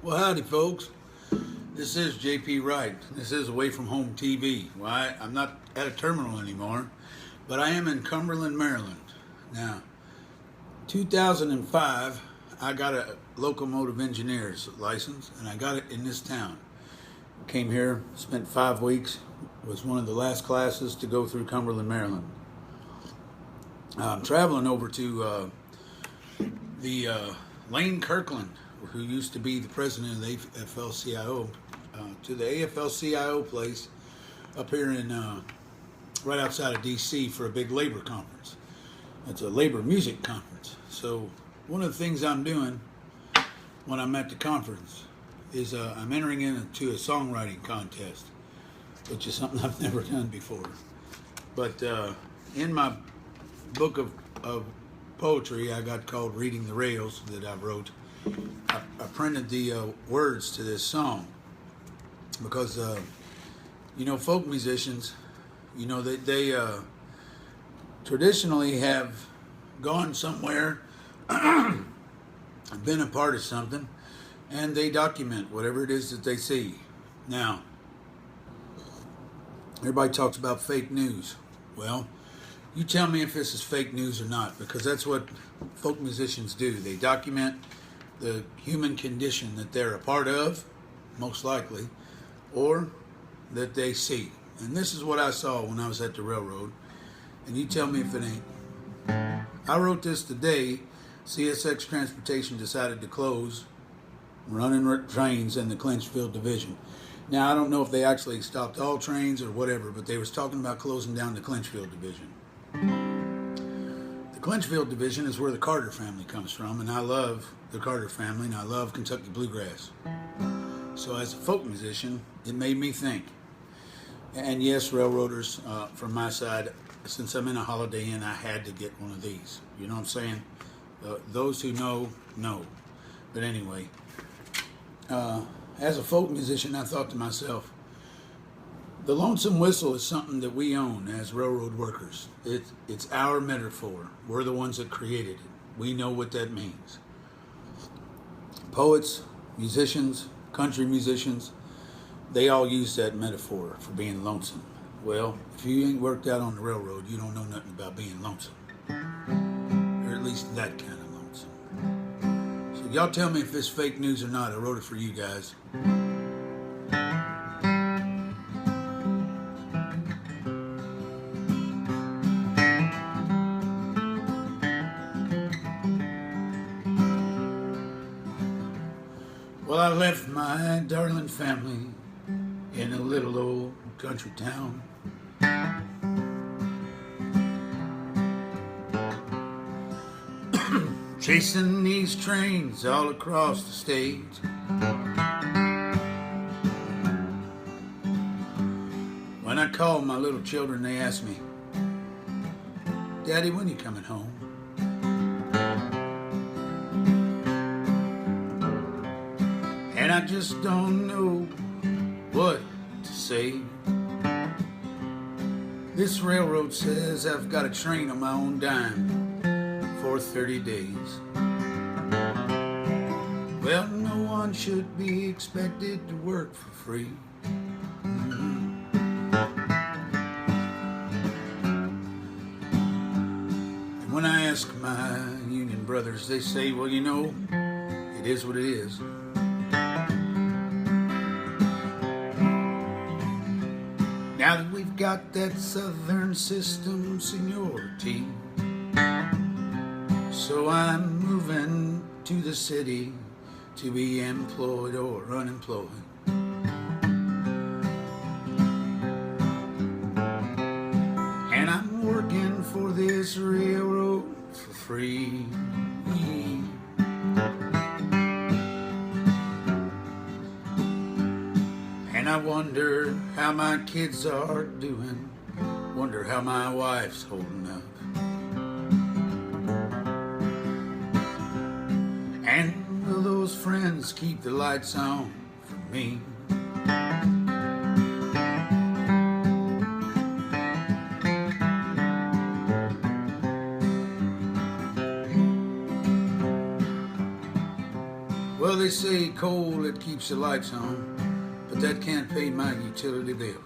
Well, howdy, folks. This is JP Wright. This is Away from Home TV. Well, I'm not at a terminal anymore, but I am in Cumberland, Maryland. Now, 2005, I got a locomotive engineer's license, and I got it in this town. Came here, spent 5 weeks, was one of the last classes to go through Cumberland, Maryland. I'm traveling over to the Lane Kirkland, who used to be the president of the AFL-CIO, to the AFL-CIO place up here in right outside of D.C. for a big labor conference. It's a labor music conference. So one of the things I'm doing when I'm at the conference is I'm entering into a songwriting contest, which is something I've never done before. But in my book of poetry I got called Reading the Rails that I wrote, I printed the words to this song because, folk musicians, they traditionally have gone somewhere, been a part of something, and they document whatever it is that they see. Now, everybody talks about fake news. Well, you tell me if this is fake news or not, because that's what folk musicians do. They document the human condition that they're a part of, most likely, or that they see. And this is what I saw when I was at the railroad, and you tell me if it ain't. I wrote this the day CSX Transportation decided to close running trains in the Clinchfield Division. Now, I don't know if they actually stopped all trains or whatever, but they was talking about closing down the Clinchfield Division. The Clinchfield Division is where the Carter family comes from, and I love the Carter family, and I love Kentucky bluegrass. So as a folk musician, it made me think. And yes, railroaders, from my side, since I'm in a Holiday Inn, I had to get one of these. You know what I'm saying? Those who know. But anyway, as a folk musician, I thought to myself, the lonesome whistle is something that we own as railroad workers. It's our metaphor. We're the ones that created it. We know what that means. Poets, musicians, country musicians, they all use that metaphor for being lonesome. Well, if you ain't worked out on the railroad, you don't know nothing about being lonesome. Or at least that kind of lonesome. So y'all tell me if it's fake news or not. I wrote it for you guys. Well, I left my darling family in a little old country town. Chasing these trains all across the state. When I call my little children, they ask me, "Daddy, when you coming home?" And I just don't know what to say. This railroad says I've got a train on my own dime for 30 days. Well, no one should be expected to work for free. And when I ask my union brothers, they say, well, it is what it is. Now that we've got that southern system seniority, so I'm moving to the city to be employed or unemployed. And I'm working for this railroad for free. And I wonder how my kids are doing, wonder how my wife's holding up. And will those friends keep the lights on for me? Well, they say coal, it keeps the lights on, but that can't pay my utility bills.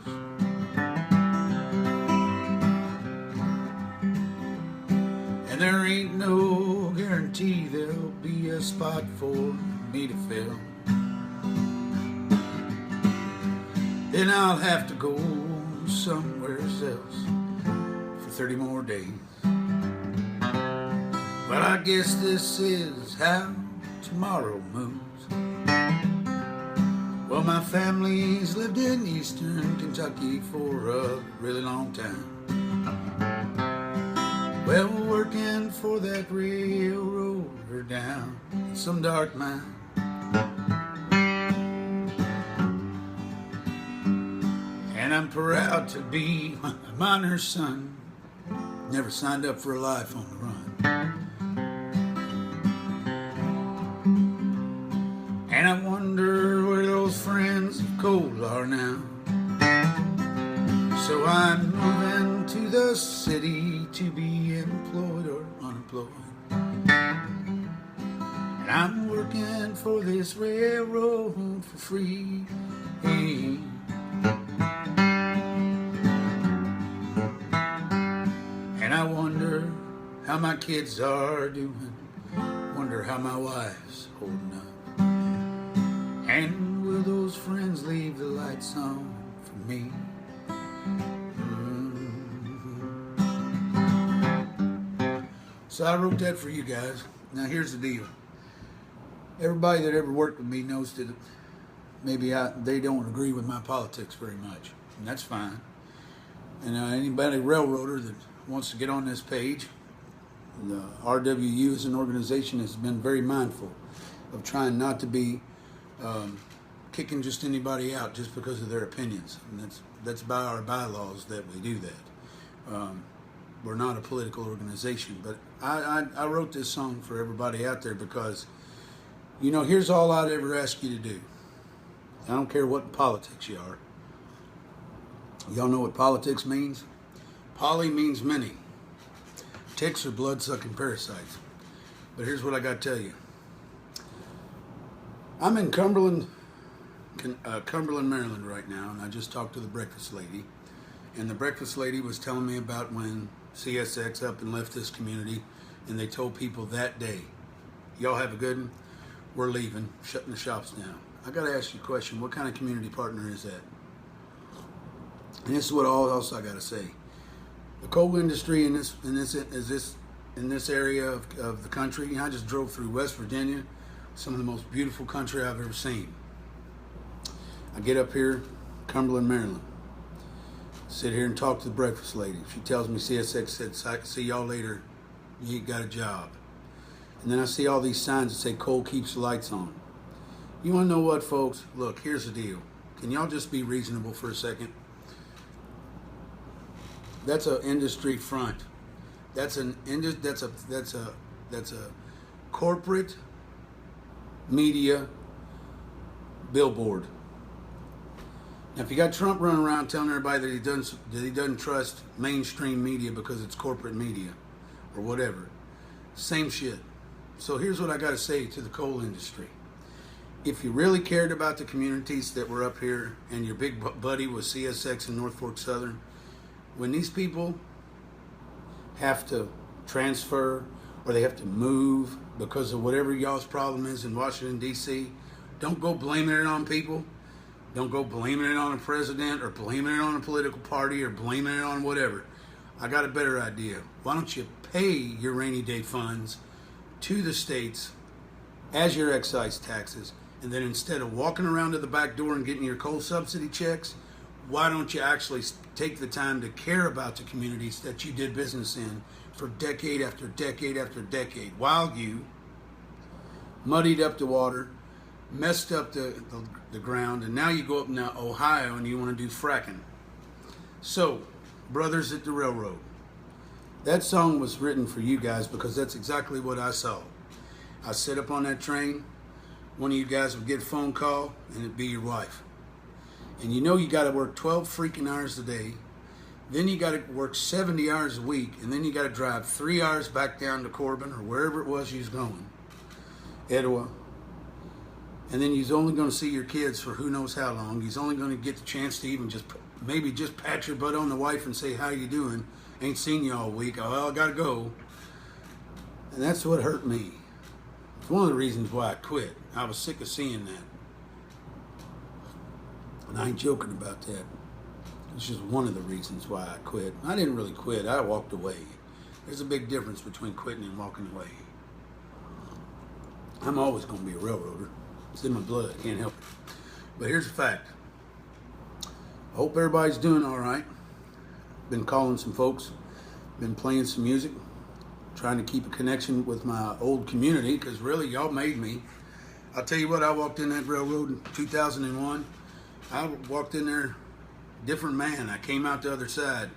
And there ain't no guarantee there'll be a spot for me to fill. Then I'll have to go somewhere else for 30 more days. But I guess this is how tomorrow moves. Well, my family's lived in eastern Kentucky for a really long time. Well, working for that railroader down in some dark mine. And I'm proud to be a miner's son. Never signed up for a life on the run. And I wonder where those friends of coal are now. So I'm moving to the city to be employed or unemployed. And I'm working for this railroad for free. And I wonder how my kids are doing. Wonder how my wife's holding up. And will those friends leave the lights on for me? So I wrote that for you guys. Now here's the deal. Everybody that ever worked with me knows that maybe they don't agree with my politics very much. And that's fine. And anybody railroader that wants to get on this page, the RWU as an organization has been very mindful of trying not to be kicking just anybody out just because of their opinions. And that's by our bylaws that we do that. We're not a political organization, but I wrote this song for everybody out there because, you know, here's all I'd ever ask you to do. I don't care what politics you are. Y'all know what politics means? Poly means many. Ticks are blood-sucking parasites. But here's what I got to tell you. I'm in Cumberland, Maryland right now, and I just talked to the breakfast lady. And the breakfast lady was telling me about when CSX up and left this community, and they told people that day, y'all have a good one, we're leaving, shutting the shops down. I got to ask you a question. What kind of community partner is that? And this is what all else I got to say. The coal industry in this area of the country. You know, I just drove through West Virginia, some of the most beautiful country I've ever seen. I get up here, Cumberland, Maryland. Sit here and talk to the breakfast lady. She tells me CSX said, "See y'all later. You ain't got a job." And then I see all these signs that say coal keeps the lights on. You want to know what, folks? Look, here's the deal. Can y'all just be reasonable for a second? That's an industry front. That's a corporate media billboard. Now, if you got Trump running around telling everybody that he doesn't trust mainstream media because it's corporate media or whatever, same shit. So here's what I got to say to the coal industry. If you really cared about the communities that were up here and your big buddy was CSX and North Fork Southern, when these people have to transfer or they have to move because of whatever y'all's problem is in Washington, D.C., don't go blaming it on people. Don't go blaming it on a president or blaming it on a political party or blaming it on whatever. I got a better idea. Why don't you pay your rainy day funds to the states as your excise taxes, and then instead of walking around to the back door and getting your coal subsidy checks, why don't you actually take the time to care about the communities that you did business in for decade after decade after decade, while you muddied up the water, messed up the ground, and now you go up now Ohio and you want to do fracking. So, brothers at the railroad, that song was written for you guys because that's exactly what I saw. I sit up on that train, one of you guys would get a phone call and it'd be your wife. And you know you got to work 12 freaking hours a day, then you got to work 70 hours a week, and then you got to drive 3 hours back down to Corbin or wherever it was you was going, Etowah, and then you're only going to see your kids for who knows how long. You're only going to get the chance to even maybe just pat your butt on the wife and say, how you doing? Ain't seen you all week. Oh, well, I got to go. And that's what hurt me. It's one of the reasons why I quit. I was sick of seeing that. And I ain't joking about that. It's just one of the reasons why I quit. I didn't really quit. I walked away. There's a big difference between quitting and walking away. I'm always going to be a railroader. It's in my blood. I can't help it. But here's the fact. I hope everybody's doing all right. Been calling some folks. Been playing some music. Trying to keep a connection with my old community, because really, y'all made me. I'll tell you what, I walked in that railroad in 2001. I walked in there different man. I came out the other side.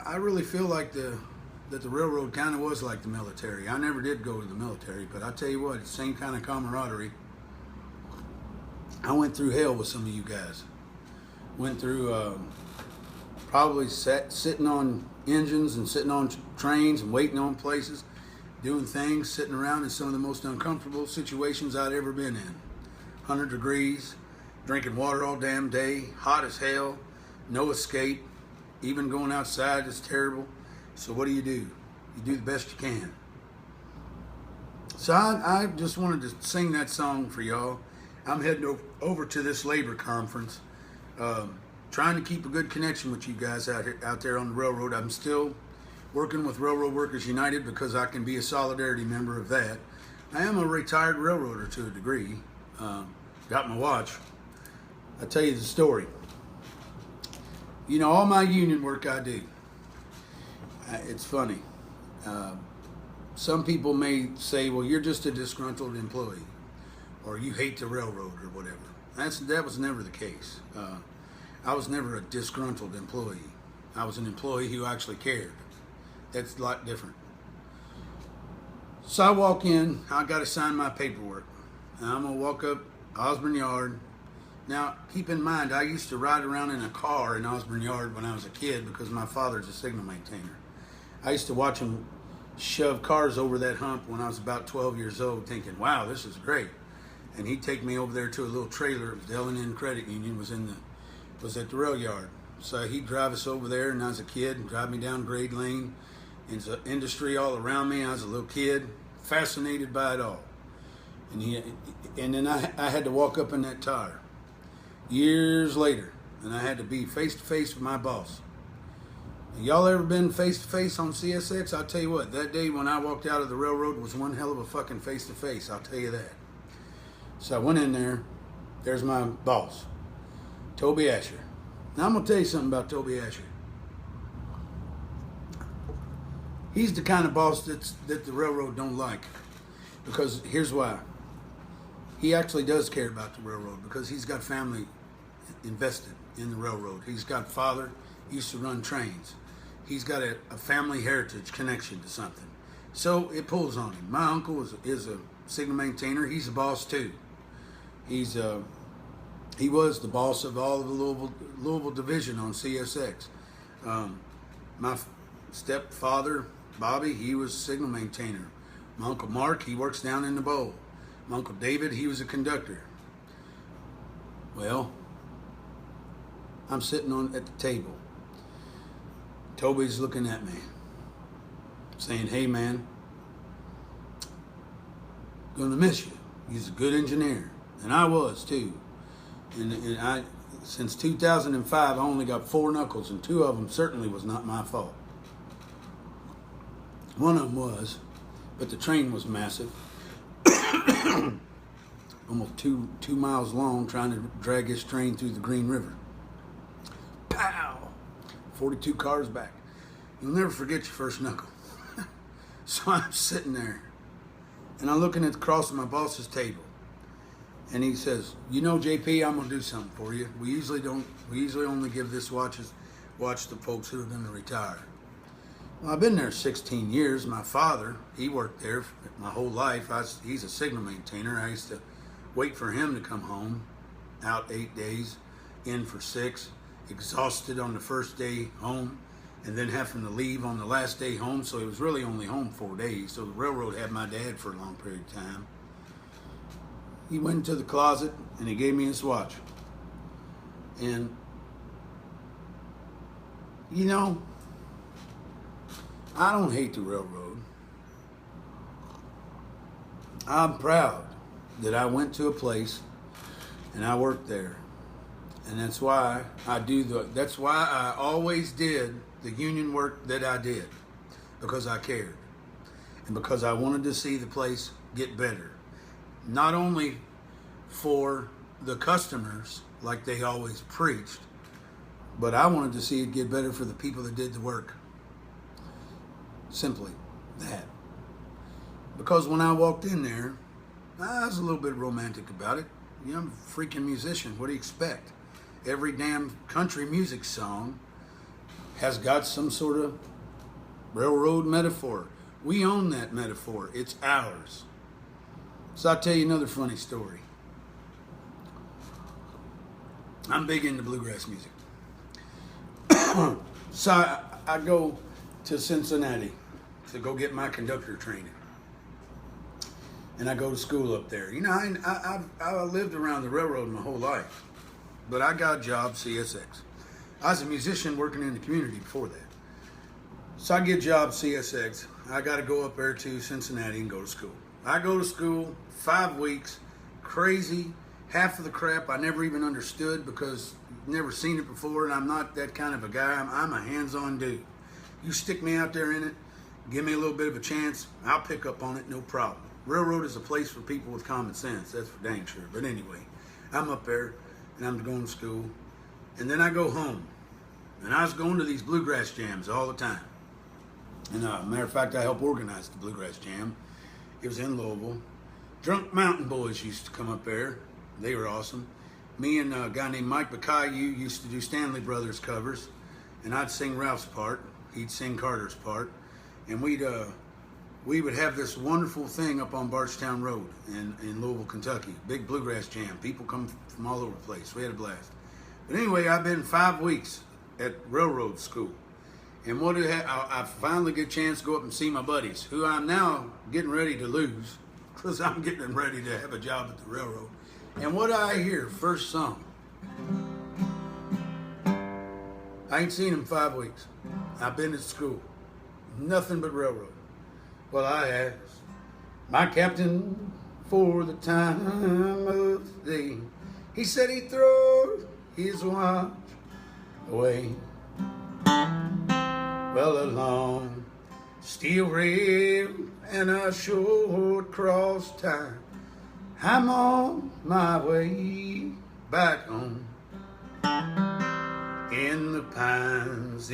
I really feel like that the railroad kind of was like the military. I never did go to the military, but I tell you what, it's the same kind of camaraderie. I went through hell with some of you guys. Went through probably sitting on engines and sitting on trains and waiting on places, doing things, sitting around in some of the most uncomfortable situations I'd ever been in. 100 degrees, drinking water all damn day, hot as hell, no escape. Even going outside is terrible. So what do? You do the best you can. So I just wanted to sing that song for y'all. I'm heading over to this labor conference, trying to keep a good connection with you guys out there on the railroad. I'm still working with Railroad Workers United because I can be a solidarity member of that. I am a retired railroader to a degree. Got my watch. I'll tell you the story. You know, all my union work I do, it's funny. Some people may say, well, you're just a disgruntled employee, or you hate the railroad, or whatever. That was never the case. I was never a disgruntled employee. I was an employee who actually cared. That's a lot different. So I walk in, I got to sign my paperwork. And I'm going to walk up Osborne Yard. Now, keep in mind, I used to ride around in a car in Osborne Yard when I was a kid because my father's a signal maintainer. I used to watch him shove cars over that hump when I was about 12 years old, thinking, wow, this is great. And he'd take me over there to a little trailer. The L&N Credit Union was at the rail yard. So he'd drive us over there, and I was a kid, drive me down grade lane. There's an industry all around me. I was a little kid, fascinated by it all. And then I had to walk up in that tire years later, and I had to be face to face with my boss. And y'all ever been face to face on CSX? I'll tell you what, that day when I walked out of the railroad was one hell of a fucking face to face. I'll tell you that. So I went in there. There's my boss, Toby Asher. Now I'm gonna tell you something about Toby Asher. He's the kind of boss that the railroad don't like, because here's why. He actually does care about the railroad because he's got family invested in the railroad. He's got father used to run trains. He's got a family heritage connection to something. So it pulls on him. My uncle is a signal maintainer. He's a boss too. He was the boss of all of the Louisville division on CSX. My stepfather, Bobby, he was a signal maintainer. My Uncle Mark, he works down in the bowl. My Uncle David, he was a conductor. Well, I'm sitting at the table. Toby's looking at me, saying, hey man, gonna miss you. He's a good engineer. And I was too. And I, since 2005, I only got 4 knuckles, and 2 of them certainly was not my fault. One of them was, but the train was massive. Almost two miles long, trying to drag his train through the Green River. Pow! 42 cars back. You'll never forget your first knuckle. So I'm sitting there, and I'm looking across at my boss's table, and he says, "You know, JP, I'm gonna do something for you. We usually only give this watch to folks who are gonna retire." Well, I've been there 16 years. My father, he worked there my whole life. He's a signal maintainer. I used to wait for him to come home, out 8 days, in for 6, exhausted on the first day home, and then having to leave on the last day home. So he was really only home 4 days. So the railroad had my dad for a long period of time. he went into the closet and he gave me his watch. And, you know, I don't hate the railroad. I'm proud that I went to a place and I worked there. And that's why that's why I always did the union work that I did, because I cared and because I wanted to see the place get better. Not only for the customers, like they always preached, but I wanted to see it get better for the people that did the work. Simply that. Because when I walked in there, I was a little bit romantic about it. You know, I'm a freaking musician. What do you expect? Every damn country music song has got some sort of railroad metaphor. We own that metaphor. It's ours. So I'll tell you another funny story. I'm big into bluegrass music. So I go to Cincinnati to go get my conductor training. And I go to school up there. You know, I lived around the railroad my whole life, but I got a job CSX. I was a musician working in the community before that. So I get a job CSX. I got to go up there to Cincinnati and go to school. I go to school 5 weeks, crazy. Half of the crap I never even understood because I've never seen it before, and I'm not that kind of a guy. I'm a hands-on dude. You stick me out there in it, give me a little bit of a chance, I'll pick up on it, no problem. Railroad is a place for people with common sense, that's for dang sure. But anyway, I'm up there, and I'm going to school, and then I go home. And I was going to these bluegrass jams all the time. And matter of fact, I helped organize the bluegrass jam. It was in Louisville. Drunk Mountain Boys used to come up there. They were awesome. Me and a guy named Mike Baccayu used to do Stanley Brothers covers, and I'd sing Ralph's part. He'd sing Carter's part, and we would have this wonderful thing up on Barchtown Road in Louisville, Kentucky. Big bluegrass jam. People come from all over the place. We had a blast. But anyway, I've been 5 weeks at railroad school, and I finally get a chance to go up and see my buddies, who I'm now getting ready to lose, because I'm getting ready to have a job at the railroad. And what do I hear? First song. I ain't seen him 5 weeks. I've been at school. Nothing but railroad. Well, I asked my captain for the time of the day. He said he'd throw his watch away. Well, a long steel rail and a short cross tie. I'm on my way back home. In the pines,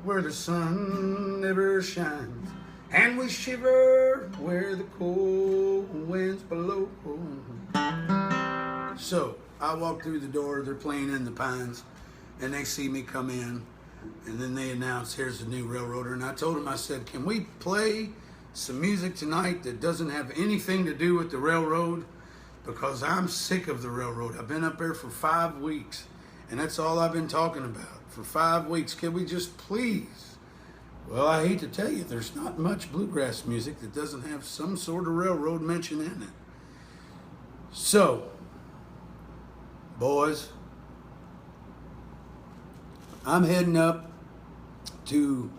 where the sun never shines, and we shiver where the cold winds blow. So I walk through the door, they're playing In the Pines, and they see me come in, and then they announce, here's the new railroader. And I told them, I said, can we play some music tonight that doesn't have anything to do with the railroad? Because I'm sick of the railroad. I've been up there for 5 weeks, and that's all I've been talking about for 5 weeks. Can we just please? Well, I hate to tell you, there's not much bluegrass music that doesn't have some sort of railroad mention in it. So, boys, I'm heading up to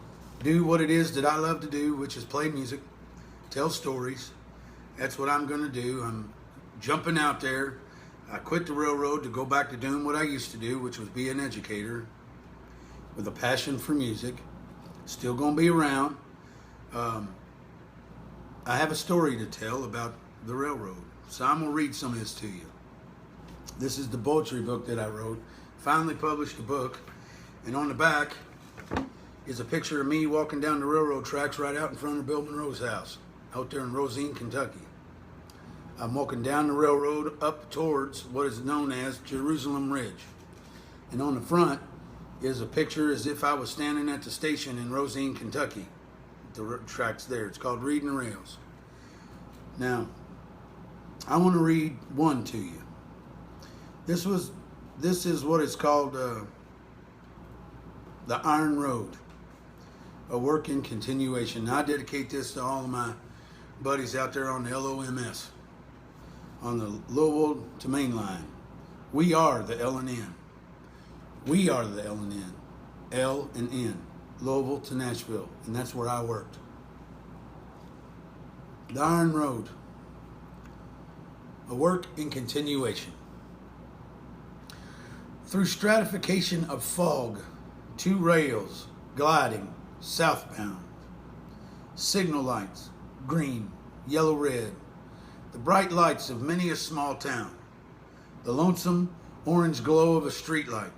do what it is that I love to do, which is play music, tell stories. That's what I'm going to do. I'm jumping out there. I quit the railroad to go back to doing what I used to do, which was be an educator with a passion for music. Still going to be around. I have a story to tell about the railroad, so I'm going to read some of this to you. This is the poetry book that I wrote. Finally published a book, and on the back is a picture of me walking down the railroad tracks right out in front of Bill Monroe's house, out there in Rosine, Kentucky. I'm walking down the railroad up towards what is known as Jerusalem Ridge. And on the front is a picture as if I was standing at the station in Rosine, Kentucky. The tracks there. It's called Reading the Rails. Now, I want to read one to you. This is what it's called the Iron Road, a work in continuation. Now, I dedicate this to all of my buddies out there on the LOMS. on the Louisville to Main Line. We are the L&N. We are the L&N. L and N. Louisville to Nashville. And that's where I worked. The Iron Road. A work in continuation. Through stratification of fog, 2 rails gliding southbound. Signal lights, green, yellow, red. The bright lights of many a small town. The lonesome orange glow of a streetlight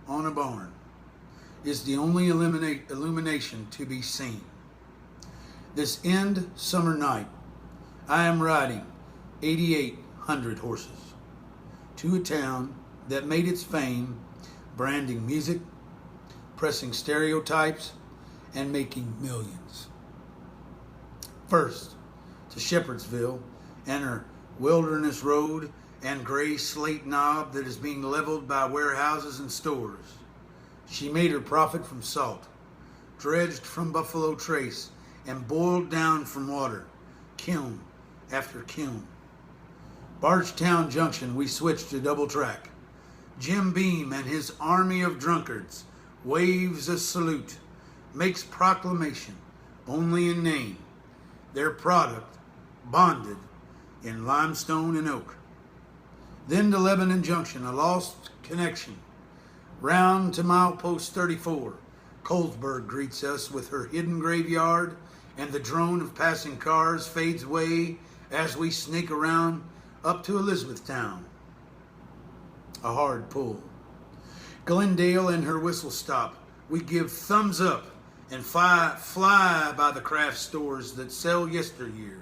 on a barn is the only illumination to be seen. This end summer night, I am riding 8,800 horses to a town that made its fame branding music, pressing stereotypes, and making millions. First, to Shepherdsville and her wilderness road and gray slate knob that is being leveled by warehouses and stores. She made her profit from salt, dredged from Buffalo Trace, and boiled down from water, kiln after kiln. Bargetown Junction, we switched to double track. Jim Beam and his army of drunkards waves a salute, makes proclamation, only in name, their product bonded in limestone and oak. Then to Lebanon Junction, a lost connection. Round to milepost 34, Colesburg greets us with her hidden graveyard, and the drone of passing cars fades away as we sneak around up to Elizabethtown. A hard pull. Glendale and her whistle stop. We give thumbs up and fly by the craft stores that sell yesteryear.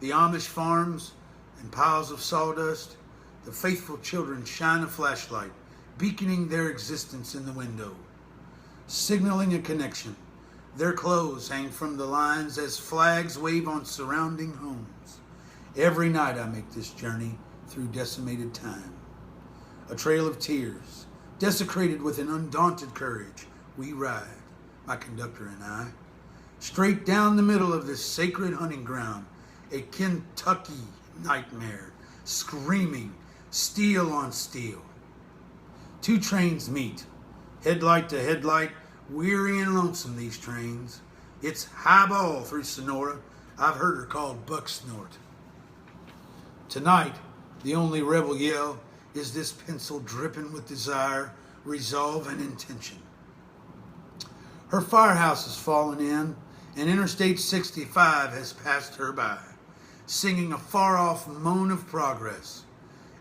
The Amish farms and piles of sawdust. The faithful children shine a flashlight, beaconing their existence in the window, signaling a connection. Their clothes hang from the lines as flags wave on surrounding homes. Every night I make this journey through decimated time. A trail of tears, desecrated with an undaunted courage, we ride, my conductor and I, straight down the middle of this sacred hunting ground, a Kentucky nightmare, screaming, steel on steel. 2 trains meet, headlight to headlight, weary and lonesome these trains. It's highball through Sonora. I've heard her called Buck Snort. Tonight, the only rebel yell is this pencil dripping with desire, resolve, and intention. Her firehouse has fallen in, and Interstate 65 has passed her by, singing a far-off moan of progress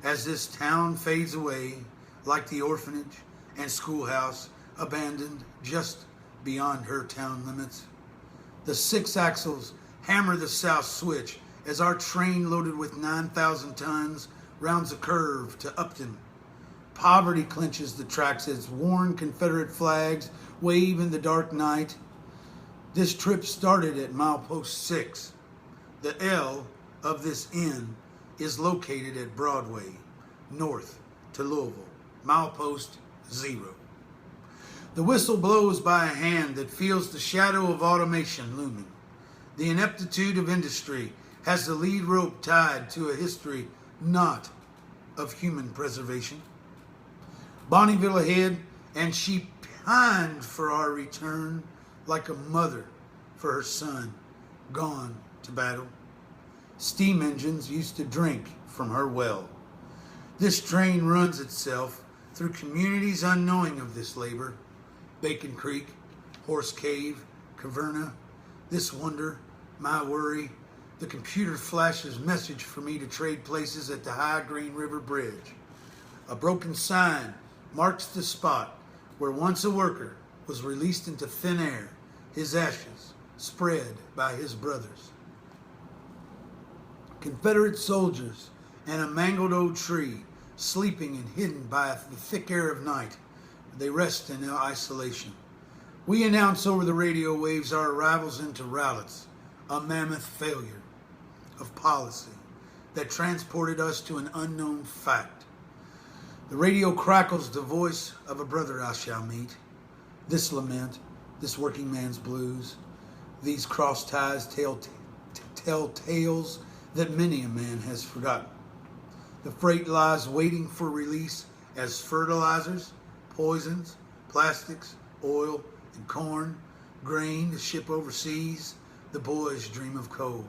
as this town fades away like the orphanage and schoolhouse abandoned just beyond her town limits. The 6 axles hammer the south switch as our train loaded with 9,000 tons rounds a curve to Upton. Poverty clinches the tracks as worn Confederate flags wave in the dark night. This trip started at milepost 6. The L of this N is located at Broadway, north to Louisville, milepost 0. The whistle blows by a hand that feels the shadow of automation looming. The ineptitude of industry has the lead rope tied to a history not of human preservation. Bonneville ahead, and she pined for our return like a mother for her son gone to battle. Steam engines used to drink from her well. This train runs itself through communities unknowing of this labor. Bacon Creek, Horse Cave, Caverna, this wonder, my worry. The computer flashes message for me to trade places at the High Green River Bridge. A broken sign marks the spot where once a worker was released into thin air, his ashes spread by his brothers. Confederate soldiers and a mangled old tree, sleeping and hidden by the thick air of night. They rest in isolation. We announce over the radio waves our arrivals into Rowlett's, a mammoth failure of policy that transported us to an unknown fact. The radio crackles the voice of a brother I shall meet. This lament, this working man's blues, these cross ties tell tales that many a man has forgotten. The freight lies waiting for release as fertilizers, poisons, plastics, oil, and corn, grain to ship overseas. The boys dream of coal,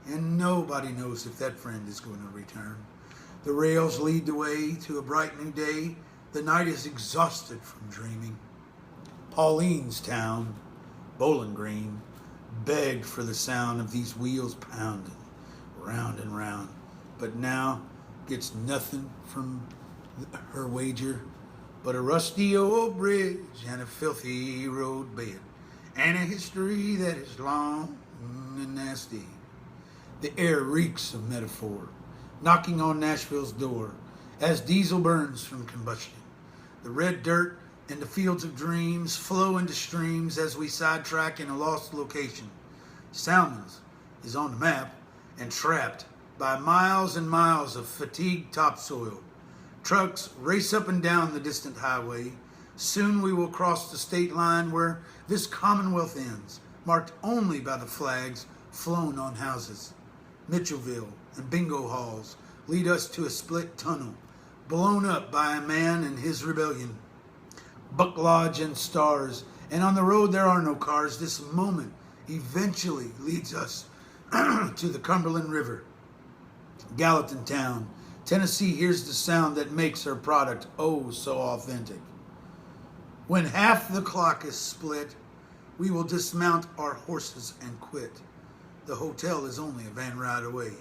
and nobody knows if that friend is going to return. The rails lead the way to a bright new day. The night is exhausted from dreaming. Pauline's town, Bowling Green, begged for the sound of these wheels pounding round and round, but now gets nothing from her wager but a rusty old bridge and a filthy road bed and a history that is long and nasty. The air reeks of metaphor, knocking on Nashville's door as diesel burns from combustion. The red dirt and the fields of dreams flow into streams as we sidetrack in a lost location. Salmons is on the map and trapped by miles and miles of fatigued topsoil. Trucks race up and down the distant highway. Soon we will cross the state line where this commonwealth ends, marked only by the flags flown on houses. Mitchellville and bingo halls lead us to a split tunnel, blown up by a man and his rebellion. Buck Lodge and stars, and on the road there are no cars. This moment eventually leads us to the Cumberland River. Gallatin Town, Tennessee hears the sound that makes her product oh so authentic. When half the clock is split, we will dismount our horses and quit. The hotel is only a van ride away.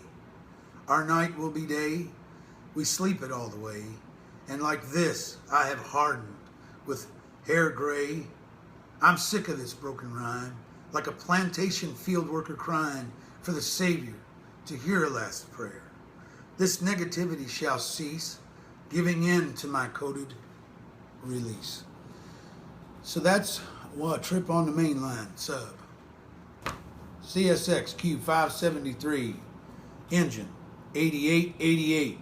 Our night will be day, we sleep it all the way, and like this I have hardened with hair gray. I'm sick of this broken rhyme, like a plantation field worker crying for the Savior to hear a last prayer. This negativity shall cease, giving in to my coded release. So that's a trip on the main line sub. CSX Q573, engine 8888,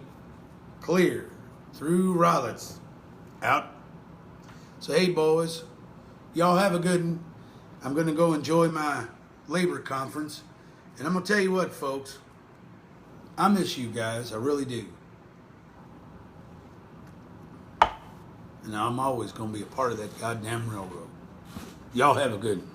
clear through Rollets, out. So hey boys, y'all have a good one. I'm going to go enjoy my labor conference. And I'm going to tell you what, folks, I miss you guys. I really do. And I'm always going to be a part of that goddamn railroad. Y'all have a good one.